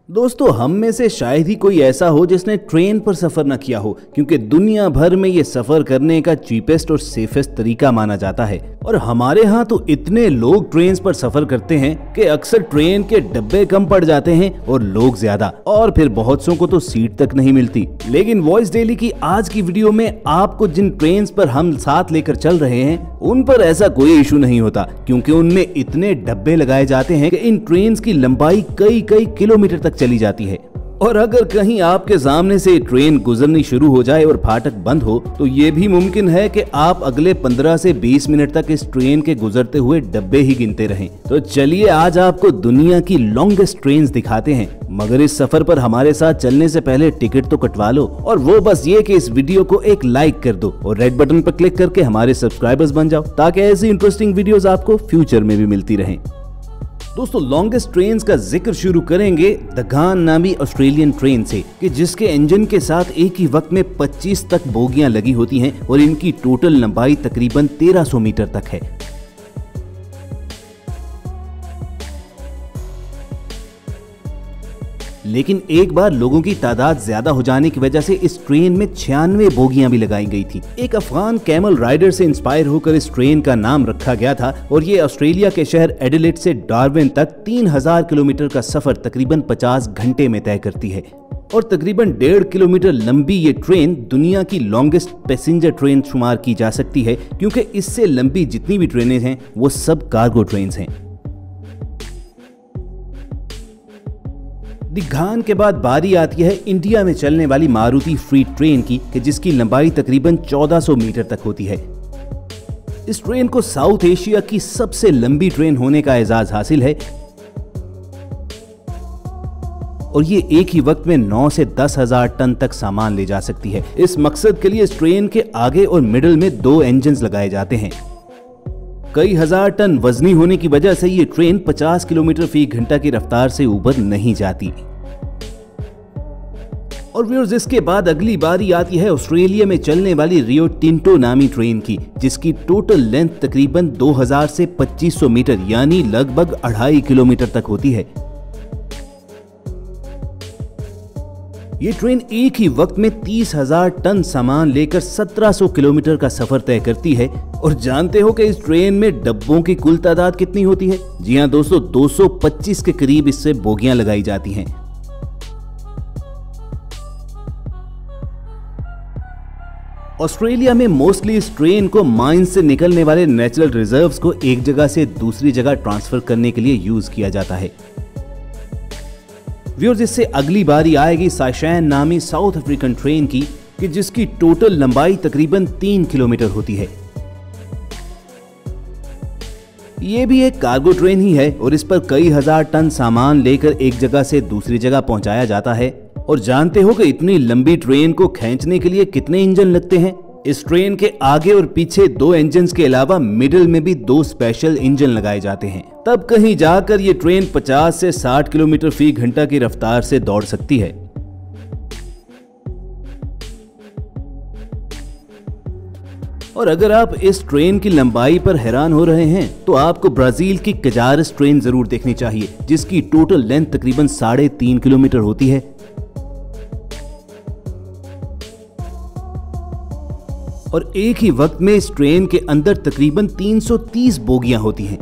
दोस्तों, हम में से शायद ही कोई ऐसा हो जिसने ट्रेन पर सफर न किया हो, क्योंकि दुनिया भर में ये सफर करने का चीपेस्ट और सेफेस्ट तरीका माना जाता है। और हमारे यहाँ तो इतने लोग ट्रेन पर सफर करते हैं कि अक्सर ट्रेन के डब्बे कम पड़ जाते हैं और लोग ज्यादा, और फिर बहुत सौ को तो सीट तक नहीं मिलती। लेकिन वॉइस डेली की आज की वीडियो में आपको जिन ट्रेन पर हम साथ लेकर चल रहे हैं उन पर ऐसा कोई इशू नहीं होता, क्योंकि उनमें इतने डब्बे लगाए जाते हैं कि इन ट्रेन की लंबाई कई कई किलोमीटर तक चली जाती है। और अगर कहीं आपके सामने से ट्रेन गुजरनी शुरू हो जाए और फाटक बंद हो, तो ये भी मुमकिन है कि आप अगले 15 से 20 मिनट तक इस ट्रेन के गुजरते हुए डब्बे ही गिनते रहें। तो चलिए आज आपको दुनिया की लॉन्गेस्ट ट्रेन दिखाते हैं, मगर इस सफर पर हमारे साथ चलने से पहले टिकट तो कटवा लो, और वो बस ये कि इस वीडियो को एक लाइक कर दो और रेड बटन पर क्लिक करके हमारे सब्सक्राइबर्स बन जाओ, ताकि ऐसी इंटरेस्टिंग वीडियोस आपको फ्यूचर में भी मिलती रहें। दोस्तों, लॉन्गेस्ट ट्रेन का जिक्र शुरू करेंगे द गान नामी ऑस्ट्रेलियन ट्रेन से, कि जिसके इंजन के साथ एक ही वक्त में 25 तक बोगियां लगी होती हैं और इनकी टोटल लंबाई तकरीबन 1300 मीटर तक है। लेकिन एक बार लोगों की तादाद ज्यादा हो जाने की वजह से इस ट्रेन में 96 बोगियां भी लगाई गई थी। एक अफगान कैमल राइडर से इंस्पायर होकर इस ट्रेन का नाम रखा गया था, और ये ऑस्ट्रेलिया के शहर एडिलेड से डार्विन तक 3000 किलोमीटर का सफर तकरीबन 50 घंटे में तय करती है। और तकरीबन 1.5 किलोमीटर लंबी ये ट्रेन दुनिया की लॉन्गेस्ट पैसेंजर ट्रेन शुमार की जा सकती है, क्योंकि इससे लंबी जितनी भी ट्रेनें हैं वो सब कार्गो ट्रेन हैं। द गान के बाद बारी आती है इंडिया में चलने वाली मारुति फ्रीट ट्रेन की, कि जिसकी लंबाई तकरीबन 1400 मीटर तक होती है। इस ट्रेन को साउथ एशिया की सबसे लंबी ट्रेन होने का एजाज हासिल है, और ये एक ही वक्त में 9 से 10,000 टन तक सामान ले जा सकती है। इस मकसद के लिए इस ट्रेन के आगे और मिडिल में 2 इंजन लगाए जाते हैं। कई हजार टन वजनी होने की वजह से ये ट्रेन 50 किलोमीटर फी घंटा की रफ्तार से ऊपर नहीं जाती। और व्यूअर्स, इसके बाद अगली बारी आती है ऑस्ट्रेलिया में चलने वाली रियो टिंटो नामी ट्रेन की, जिसकी टोटल लेंथ तकरीबन 2000 से 2500 मीटर यानी लगभग 2.5 किलोमीटर तक होती है। ये ट्रेन एक ही वक्त में 30,000 टन सामान लेकर 1700 किलोमीटर का सफर तय करती है। और जानते हो कि इस ट्रेन में डब्बों की कुल तादाद कितनी होती है? जी हां दोस्तों, 225 के करीब इससे बोगियां लगाई जाती हैं। ऑस्ट्रेलिया में मोस्टली इस ट्रेन को माइंस से निकलने वाले नेचुरल रिजर्व्स को एक जगह से दूसरी जगह ट्रांसफर करने के लिए यूज किया जाता है। व्यूअर्स, इससे अगली बारी आएगी साइशैन नामी साउथ अफ्रीकन ट्रेन की, कि जिसकी टोटल लंबाई तकरीबन 3 किलोमीटर होती है। ये भी एक कार्गो ट्रेन ही है, और इस पर कई हजार टन सामान लेकर एक जगह से दूसरी जगह पहुंचाया जाता है। और जानते हो कि इतनी लंबी ट्रेन को खींचने के लिए कितने इंजन लगते हैं? इस ट्रेन के आगे और पीछे 2 इंजन के अलावा मिडिल में भी 2 स्पेशल इंजन लगाए जाते हैं। तब कहीं जाकर ये ट्रेन 50 से 60 किलोमीटर फी घंटा की रफ्तार से दौड़ सकती है। और अगर आप इस ट्रेन की लंबाई पर हैरान हो रहे हैं, तो आपको ब्राजील की कजारस ट्रेन जरूर देखनी चाहिए, जिसकी टोटल लेंथ तकरीबन 3.5 किलोमीटर होती है। और एक ही वक्त में इस ट्रेन के अंदर तकरीबन 330 बोगियां होती हैं।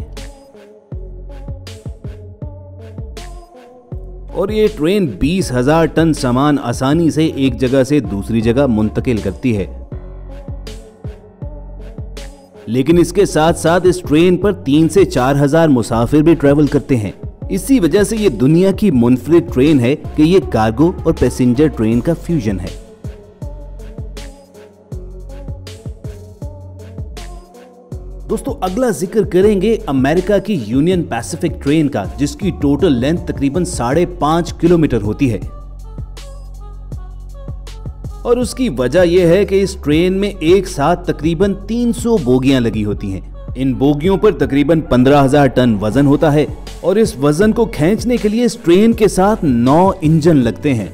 और ये ट्रेन 20,000 टन सामान आसानी से एक जगह से दूसरी जगह मुंतकिल करती है। लेकिन इसके साथ साथ इस ट्रेन पर 3 से 4,000 मुसाफिर भी ट्रेवल करते हैं। इसी वजह से ये दुनिया की मुनफरिद ट्रेन है कि ये कार्गो और पैसेंजर ट्रेन का फ्यूजन है। दोस्तों, अगला जिक्र करेंगे अमेरिका की यूनियन पैसिफिक ट्रेन का, जिसकी टोटल लेंथ तकरीबन 5.5 किलोमीटर होती है। और उसकी वजह यह है कि इस ट्रेन में एक साथ तकरीबन 300 बोगियां लगी होती हैं। इन बोगियों पर तकरीबन 15,000 टन वजन होता है, और इस वजन को खींचने के लिए इस ट्रेन के साथ 9 इंजन लगते हैं।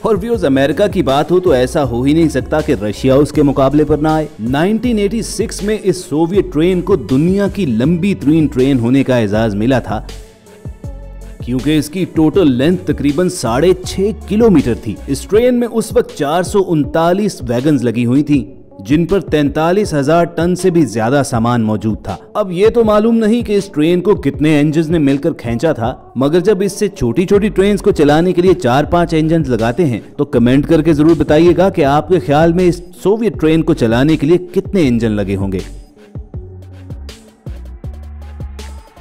और व्यूअर्स, अमेरिका की बात हो तो ऐसा हो ही नहीं सकता कि रशिया उसके मुकाबले पर ना आए। 1986 में इस सोवियत ट्रेन को दुनिया की लंबी तरीन ट्रेन होने का एजाज मिला था, क्योंकि इसकी टोटल लेंथ तकरीबन 6.5 किलोमीटर थी। इस ट्रेन में उस वक्त 439 वैगन्स लगी हुई थी, जिन पर 43,000 टन से भी ज्यादा सामान मौजूद था। अब ये तो मालूम नहीं कि इस ट्रेन को कितने इंजन ने मिलकर खींचा था, मगर जब इससे छोटी छोटी ट्रेन को चलाने के लिए 4-5 इंजन लगाते हैं तो कमेंट करके जरूर बताइएगा कि आपके ख्याल में इस सोवियत ट्रेन को चलाने के लिए कितने इंजन लगे होंगे।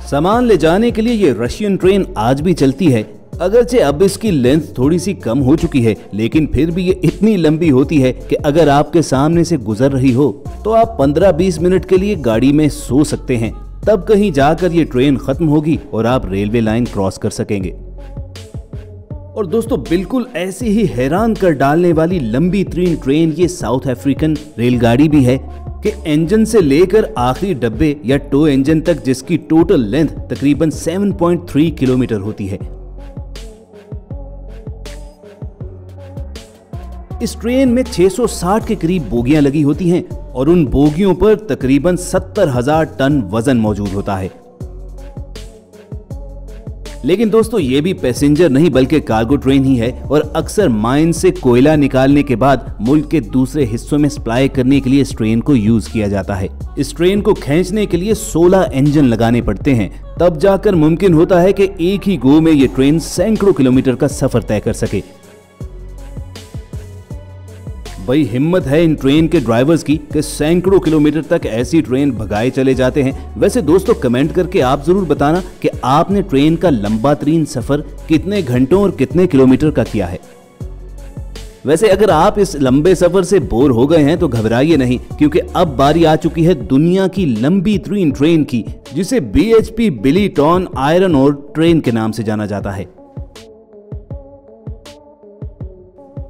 सामान ले जाने के लिए ये रशियन ट्रेन आज भी चलती है। अगरचे अब इसकी लेंथ थोड़ी सी कम हो चुकी है, लेकिन फिर भी ये इतनी लंबी होती है कि अगर आपके सामने से गुजर रही हो तो आप 15-20 मिनट के लिए गाड़ी में सो सकते हैं। तब कहीं जाकर ये ट्रेन खत्म होगी और आप रेलवे लाइन क्रॉस कर सकेंगे। और दोस्तों, बिल्कुल ऐसी ही हैरान कर डालने वाली लंबी तरीन ट्रेन ये साउथ अफ्रीकन रेलगाड़ी भी है कि इंजन से लेकर आखिरी डब्बे या टो इंजन तक, जिसकी टोटल लेंथ तकरीबन 7.3 किलोमीटर होती है। इस ट्रेन में 660 के करीब बोगियां लगी होती हैं और उन बोगियों पर तकरीबन 70,000 टन वजन मौजूद होता है। लेकिन दोस्तों, ये भी पैसेंजर नहीं बल्कि कार्गो ट्रेन ही है और अक्सर माइन से कोयला निकालने के बाद मुल्क के दूसरे हिस्सों में सप्लाई करने के लिए इस ट्रेन को यूज किया जाता है। इस ट्रेन को खींचने के लिए 16 इंजन लगाने पड़ते हैं, तब जाकर मुमकिन होता है कि एक ही गो में ये ट्रेन सैकड़ों किलोमीटर का सफर तय कर सके। भाई, हिम्मत है इन ट्रेन के ड्राइवर्स की कि सैकड़ों किलोमीटर तक ऐसी ट्रेन भगाए चले जाते हैं। वैसे दोस्तों, कमेंट करके आप जरूर बताना कि आपने ट्रेन का लंबा तरीन सफर कितने घंटों और कितने किलोमीटर का किया है। वैसे अगर आप इस लंबे सफर से बोर हो गए हैं तो घबराइए नहीं, क्योंकि अब बारी आ चुकी है दुनिया की लंबी तरीन ट्रेन की, जिसे BHP बिलीटॉन आयरन ओर ट्रेन के नाम से जाना जाता है।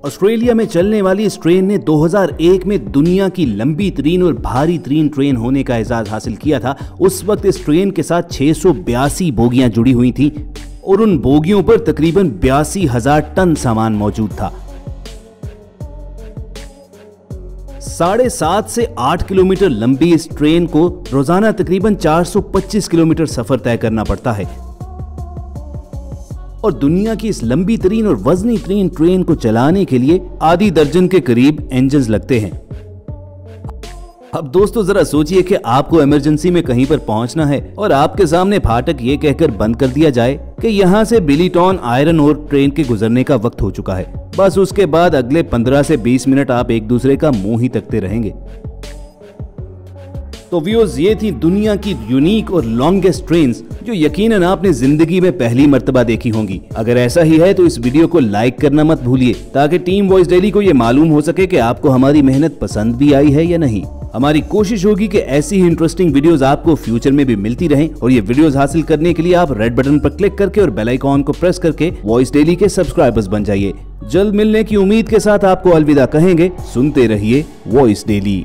ऑस्ट्रेलिया में चलने वाली इस ट्रेन ने 2001 में दुनिया की लंबी तरीन और भारी तरीन ट्रेन होने का एजाज हासिल किया था। उस वक्त इस ट्रेन के साथ 682 बोगियां जुड़ी हुई थी और उन बोगियों पर तकरीबन 82,000 टन सामान मौजूद था। 7.5 से 8 किलोमीटर लंबी इस ट्रेन को रोजाना तकरीबन 425 किलोमीटर सफर तय करना पड़ता है और दुनिया की इस लंबी तरीन और वजनी तरीन ट्रेन को चलाने के लिए आधी दर्जन के करीब इंजन लगते हैं। अब दोस्तों, जरा सोचिए कि आपको इमरजेंसी में कहीं पर पहुंचना है और आपके सामने फाटक ये कहकर बंद कर दिया जाए कि यहां से बिलीटॉन आयरन ओर ट्रेन के गुजरने का वक्त हो चुका है। बस उसके बाद अगले 15 से 20 मिनट आप एक दूसरे का मुंह ही तकते रहेंगे। तो व्यूअर्स, ये थी दुनिया की यूनिक और लॉन्गेस्ट ट्रेन्स जो यकीनन आपने जिंदगी में पहली मर्तबा देखी होंगी। अगर ऐसा ही है तो इस वीडियो को लाइक करना मत भूलिए, ताकि टीम वॉइस डेली को ये मालूम हो सके कि आपको हमारी मेहनत पसंद भी आई है या नहीं। हमारी कोशिश होगी कि ऐसी ही इंटरेस्टिंग वीडियोस आपको फ्यूचर में भी मिलती रहें और ये वीडियोस हासिल करने के लिए आप रेड बटन पर क्लिक करके और बेल आइकॉन को प्रेस करके वॉइस डेली के सब्सक्राइबर्स बन जाइए। जल्द मिलने की उम्मीद के साथ आपको अलविदा कहेंगे। सुनते रहिए वॉइस डेली।